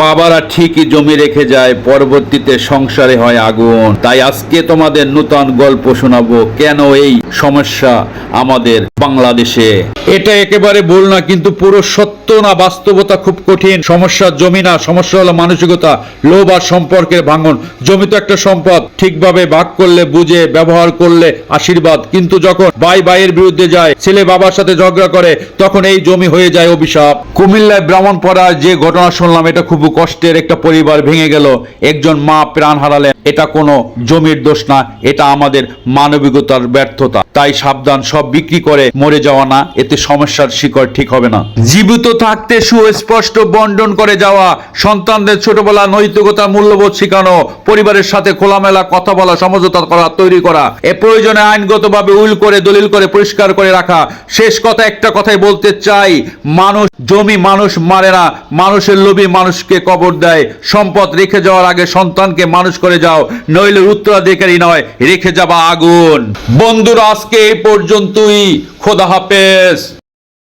বাবারা ঠিকই জমি রেখে যায়, পরবর্তীতে সংসারে হয় আগুন। তাই আজকে তোমাদের নূতন গল্প শোনাবো কেন এই সমস্যা আমাদের বাংলাদেশে। এটা একেবারে ভুল না, কিন্তু পুরো সত্য না, বাস্তবতা খুব কঠিন। সমস্যা জমি না, সমস্যা হলো মানসিকতা, লোভ আর সম্পর্কের ভাঙন। জমি তো একটা সম্পদ, ঠিকভাবে ভাগ করলে, বুঝে ব্যবহার করলে আশীর্বাদ, কিন্তু যখন ভাই ভাইয়ের বিরুদ্ধে যায়, ছেলে বাবার সাথে ঝগড়া করে, তখন এই জমি হয়ে যায় অভিশাপ। কুমিল্লায় ব্রাহ্মণপাড়ায় যে ঘটনা শুনলাম, এটা খুব কষ্টের। একটা পরিবার ভেঙে গেল, একজন মা প্রাণ হারালেন। এটা কোনো জমির দোষ না, এটা আমাদের মানবিকতার ব্যর্থতা। তাই সাবধান, সব বিক্রি করে মরে যাওয়া না, এতে সমস্যার শিকড় ঠিক হবে না। জীবিত থাকতে সুস্পষ্ট বন্টন করে যাওয়া, সন্তানদের ছোটবেলা নৈতিকতা মূল্যবোধ শেখানো, পরিবারের সাথে খোলামেলা কথা বলা, সমঝোতা করা, তৈরি করা, এ প্রয়োজনে আইনগতভাবে উইল করে, দলিল করে, পরিষ্কার করে রাখা। শেষ কথা, একটা কথাই বলতে চাই, মানুষ জমি মানুষ মারে না, মানুষের লোভী মানুষকে কবর দেয়। সম্পদ রেখে যাওয়ার আগে সন্তানকে মানুষ করে যাও, নইলে উত্তরাধিকারী নয়, রেখে যাবা আগুন। বন্ধুরা, আজকে এই পর্যন্তই। খোদা হাফেজ।